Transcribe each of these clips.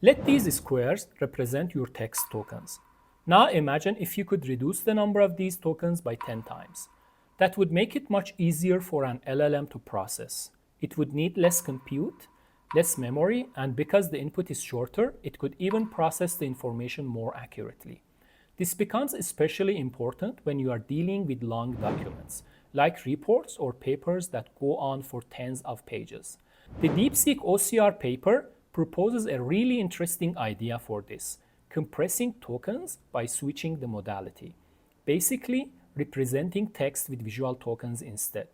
Let these squares represent your text tokens. Now imagine if you could reduce the number of these tokens by 10 times. That would make it much easier for an LLM to process. It would need less compute, less memory, and because the input is shorter, it could even process the information more accurately. This becomes especially important when you are dealing with long documents, like reports or papers that go on for tens of pages. The DeepSeek OCR paper proposes a really interesting idea for this, compressing tokens by switching the modality, basically representing text with visual tokens instead.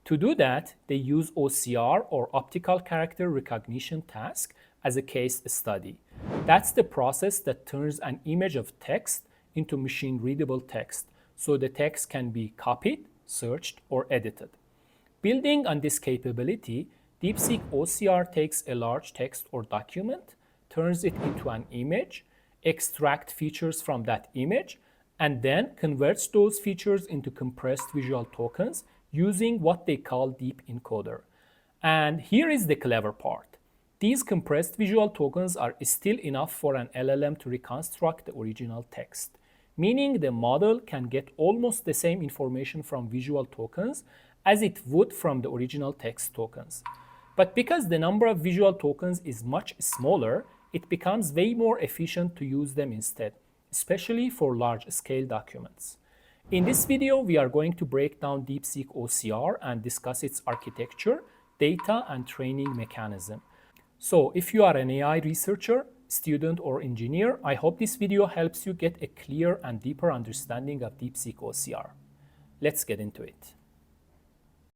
To do that, they use OCR or optical character recognition task as a case study. That's the process that turns an image of text into machine-readable text, so the text can be copied, searched, or edited. Building on this capability, DeepSeek OCR takes a large text or document, turns it into an image, extracts features from that image, and then converts those features into compressed visual tokens using what they call DeepEncoder. And here is the clever part. These compressed visual tokens are still enough for an LLM to reconstruct the original text, meaning the model can get almost the same information from visual tokens as it would from the original text tokens. But because the number of visual tokens is much smaller, it becomes way more efficient to use them instead, especially for large-scale documents. In this video, we are going to break down DeepSeek OCR and discuss its architecture, data, and training mechanism. So if you are an AI researcher, student, or engineer, I hope this video helps you get a clear and deeper understanding of DeepSeek OCR. Let's get into it.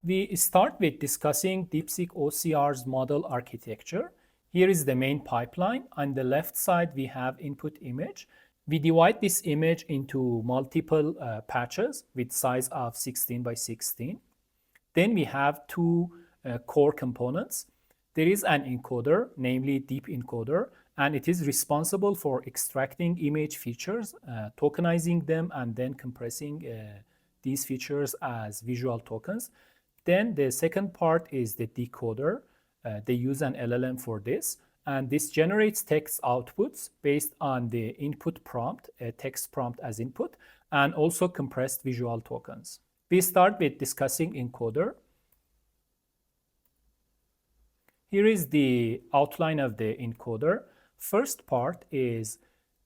We start with discussing DeepSeek OCR's model architecture. Here is the main pipeline. On the left side, we have input image. We divide this image into multiple patches with size of 16 by 16. Then we have two core components. There is an encoder, namely DeepEncoder, and it is responsible for extracting image features, tokenizing them, and then compressing these features as visual tokens. Then the second part is the decoder. They use an LLM for this, and this generates text outputs based on the input prompt, a text prompt as input, and also compressed visual tokens. We start with discussing encoder. Here is the outline of the encoder. First part is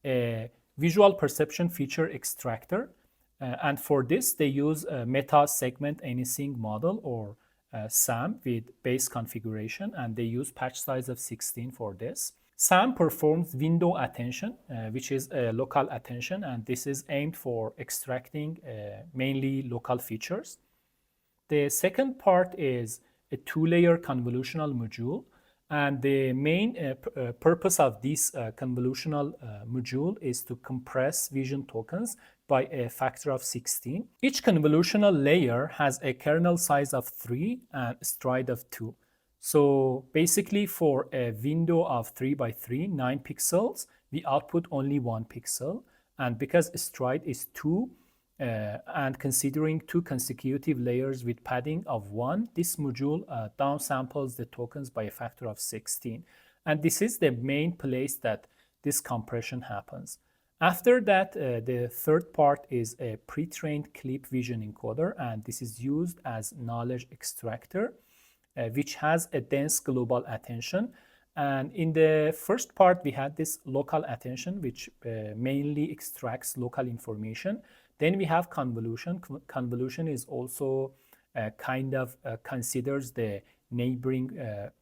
a visual perception feature extractor. And for this, they use a meta segment anything model or SAM with base configuration, and they use patch size of 16 for this. SAM performs window attention, which is a local attention, and this is aimed for extracting mainly local features. The second part is a two-layer convolutional module, and the main purpose of this convolutional module is to compress vision tokens by a factor of 16. Each convolutional layer has a kernel size of 3 and stride of 2. So basically for a window of 3 by 3, 9 pixels, we output only 1 pixel. And because stride is 2, and considering 2 consecutive layers with padding of 1, this module downsamples the tokens by a factor of 16. And this is the main place that this compression happens. After that, the third part is a pre-trained clip vision encoder, and this is used as knowledge extractor, which has a dense global attention. And in the first part, we had this local attention, which mainly extracts local information. Then we have convolution. Convolution is also kind of considers the neighboring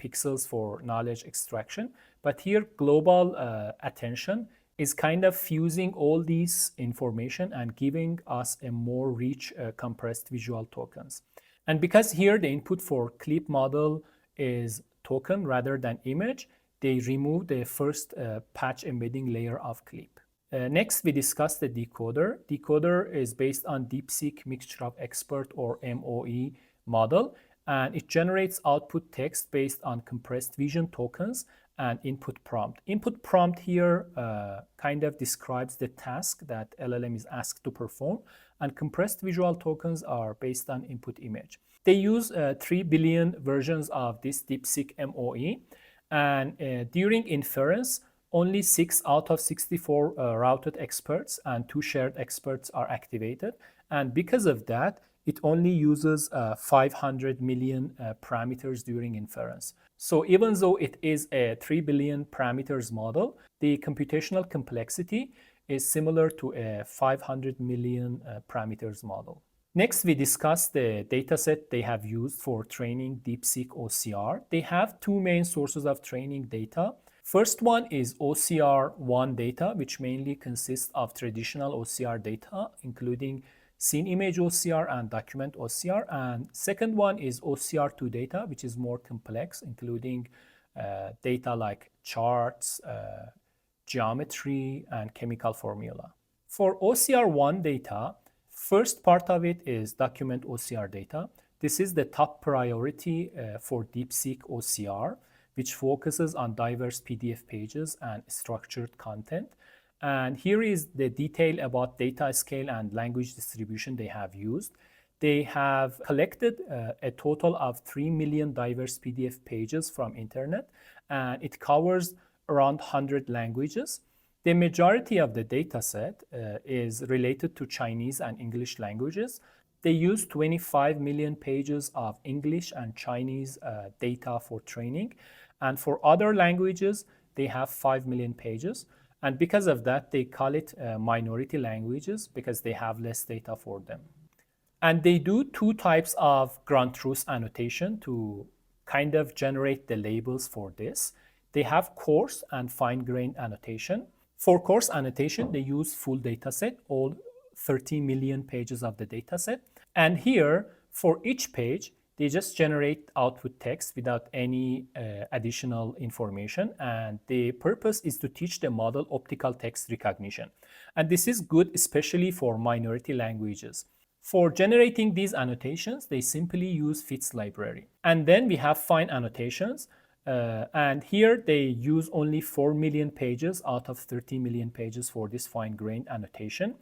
pixels for knowledge extraction. But here, global attention is kind of fusing all these information and giving us a more rich compressed visual tokens. And because here the input for clip model is token rather than image, they remove the first patch embedding layer of clip. Next, we discuss the decoder. Decoder is based on DeepSeek Mixture of Expert or MoE model, and it generates output text based on compressed vision tokens and input prompt. Input prompt here kind of describes the task that LLM is asked to perform, and compressed visual tokens are based on input image. They use 3 billion versions of this DeepSeek-MoE, and during inference, only 6 out of 64 routed experts and 2 shared experts are activated. And because of that, it only uses 500 million parameters during inference. So even though it is a 3 billion parameters model, the computational complexity is similar to a 500 million parameters model. Next, we discuss the dataset they have used for training DeepSeek OCR. They have 2 main sources of training data. First one is OCR1 data, which mainly consists of traditional OCR data, including scene image OCR and document OCR. And second one is OCR2 data, which is more complex, including data like charts, geometry, and chemical formula. For OCR1 data, first part of it is document OCR data. This is the top priority for DeepSeek OCR, which focuses on diverse PDF pages and structured content. And here is the detail about data scale and language distribution they have used. They have collected a total of 3 million diverse PDF pages from internet, and it covers around 100 languages. The majority of the dataset is related to Chinese and English languages. They use 25 million pages of English and Chinese data for training. And for other languages, they have 5 million pages. And because of that, they call it minority languages because they have less data for them. And they do 2 types of ground truth annotation to kind of generate the labels for this. They have coarse and fine-grained annotation. For coarse annotation, they use full dataset, all 30 million pages of the dataset. And here, for each page, they just generate output text without any additional information. And the purpose is to teach the model optical text recognition. And this is good, especially for minority languages. For generating these annotations, they simply use FITS library. And then we have fine annotations. And here they use only 4 million pages out of 30 million pages for this fine-grained annotation.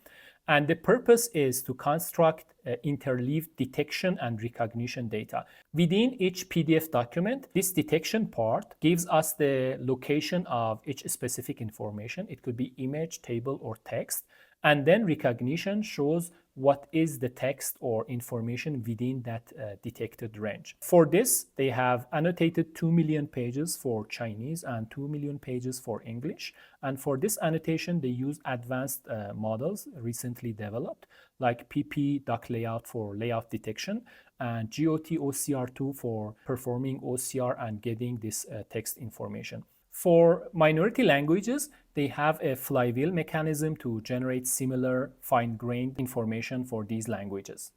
And the purpose is to construct interleaved detection and recognition data. Within each PDF document, this detection part gives us the location of each specific information. It could be image, table, or text. And then recognition shows what is the text or information within that detected range. For this, they have annotated 2 million pages for Chinese and 2 million pages for English. And for this annotation, they use advanced models recently developed, like PP.layout for layout detection and GOT-OCR2 for performing OCR and getting this text information. For minority languages, they have a flywheel mechanism to generate similar fine-grained information for these languages.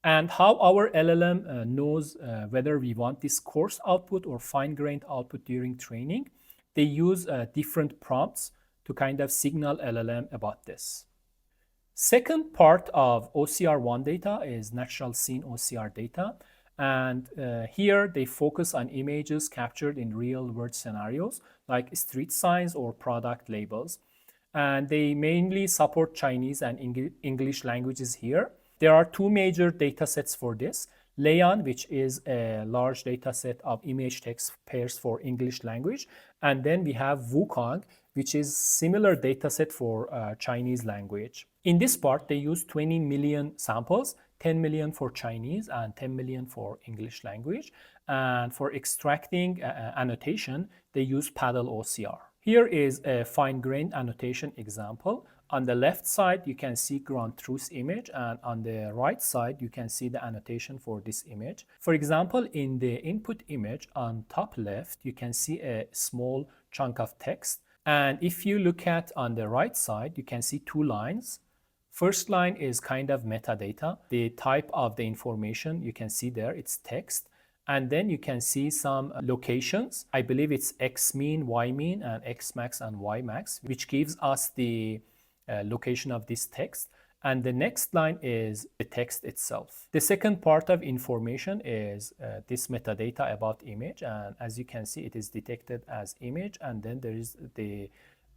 And how our LLM knows whether we want this coarse output or fine-grained output during training, they use different prompts to kind of signal LLM about this. Second part of OCR1 data is natural scene OCR data. And here they focus on images captured in real-world scenarios like street signs or product labels. And they mainly support Chinese and English languages here. There are 2 major data sets for this. Leon, which is a large data set of image text pairs for English language. And then we have Wukong, which is similar data set for Chinese language. In this part, they use 20 million samples, 10 million for Chinese and 10 million for English language. And for extracting annotation, they use Paddle OCR. Here is a fine-grained annotation example. On the left side, you can see ground truth image, and on the right side, you can see the annotation for this image. For example, in the input image on top left, you can see a small chunk of text. And if you look at on the right side, you can see 2 lines. First line is kind of metadata. The type of the information you can see there, it's text. And then you can see some locations. I believe it's X mean, Y mean, and X max and Y max, which gives us the location of this text. And the next line is the text itself. The second part of information is this metadata about image. And as you can see, it is detected as image. And then there is the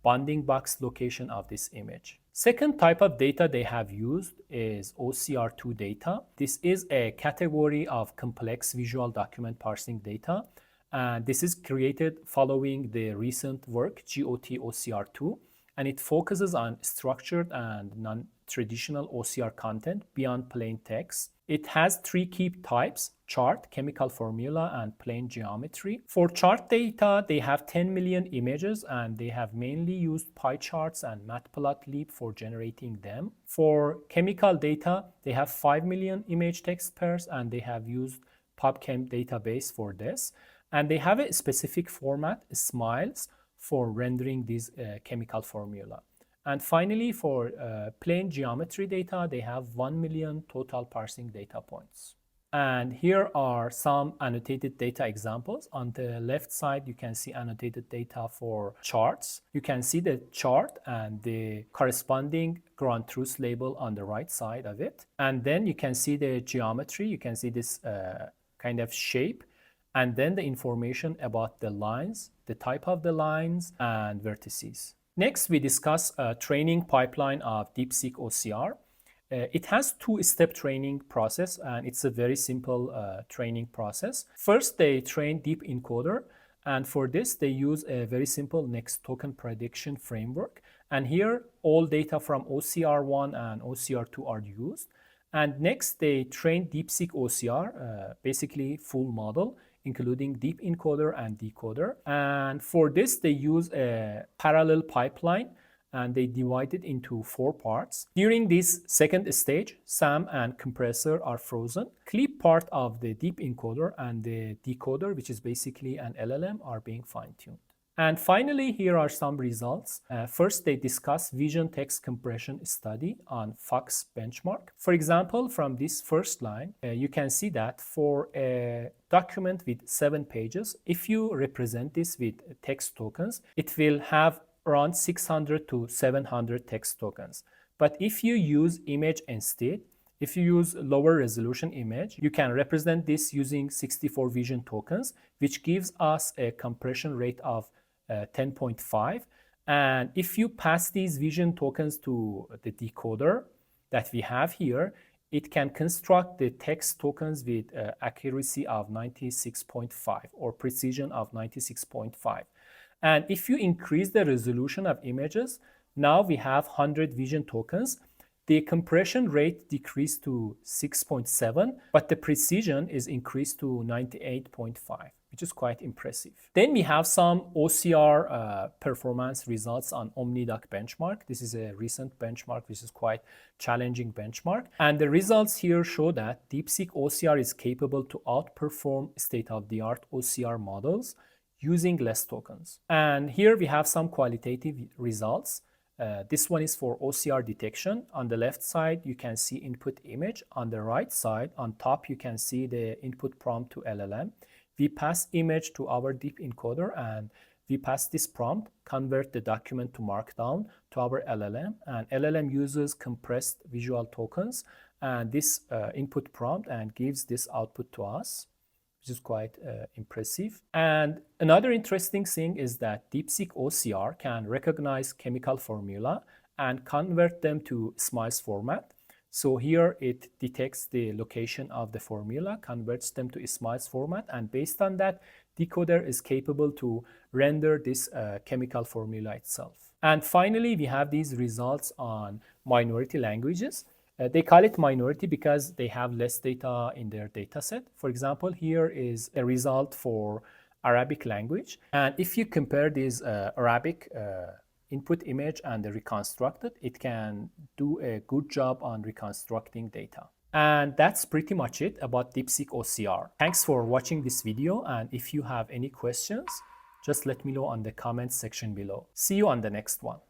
bounding box location of this image. Second type of data they have used is OCR2 data. This is a category of complex visual document parsing data. And this is created following the recent work, GOT OCR 2, and it focuses on structured and non-traditional OCR content beyond plain text. It has three key types: chart, chemical formula, and plain geometry. For chart data, they have 10 million images, and they have mainly used pie charts and matplotlib for generating them. For chemical data, they have 5 million image text pairs, and they have used PubChem database for this. And they have a specific format, smiles, for rendering these chemical formula. And finally, for plain geometry data, they have 1 million total parsing data points. And here are some annotated data examples. On the left side, you can see annotated data for charts. You can see the chart and the corresponding ground truth label on the right side of it. And then you can see the geometry. You can see this kind of shape, and then the information about the lines, the type of the lines, and vertices. Next, we discuss a training pipeline of DeepSeek OCR. It has two-step training process, and it's a very simple training process. First, they train DeepEncoder, and for this, they use a very simple next token prediction framework. And here, all data from OCR1 and OCR2 are used. And next, they train DeepSeek OCR, basically full model, including DeepEncoder and decoder. And for this, they use a parallel pipeline, and they divide it into 4 parts. During this second stage, SAM and compressor are frozen. Clip part of the DeepEncoder and the decoder, which is basically an LLM, are being fine-tuned. And finally, here are some results. First, they discuss vision text compression study on Fox benchmark. For example, from this first line, you can see that for a document with 7 pages, if you represent this with text tokens, it will have around 600 to 700 text tokens. But if you use image instead, if you use lower resolution image, you can represent this using 64 vision tokens, which gives us a compression rate of 10.5. And if you pass these vision tokens to the decoder that we have here, it can construct the text tokens with accuracy of 96.5 or precision of 96.5. And if you increase the resolution of images, now we have 100 vision tokens. The compression rate decreased to 6.7, but the precision is increased to 98.5, which is quite impressive. Then we have some OCR performance results on OmniDoc benchmark. This is a recent benchmark, which is quite challenging benchmark. And the results here show that DeepSeek OCR is capable to outperform state-of-the-art OCR models using less tokens. And here we have some qualitative results. This one is for OCR detection. On the left side, you can see input image. On the right side, on top, you can see the input prompt to LLM. We pass image to our DeepEncoder, and we pass this prompt, convert the document to Markdown to our LLM, and LLM uses compressed visual tokens and this input prompt and gives this output to us, which is quite impressive. And another interesting thing is that DeepSeek OCR can recognize chemical formula and convert them to SMILES format. So here it detects the location of the formula, converts them to SMILES format, and based on that, decoder is capable to render this chemical formula itself. And finally, we have these results on minority languages. They call it minority because they have less data in their data set. For example, here is a result for Arabic language. And if you compare this Arabic input image and the reconstructed, it can do a good job on reconstructing data. And that's pretty much it about DeepSeek OCR. Thanks for watching this video. And if you have any questions, just let me know on the comments section below. See you on the next one.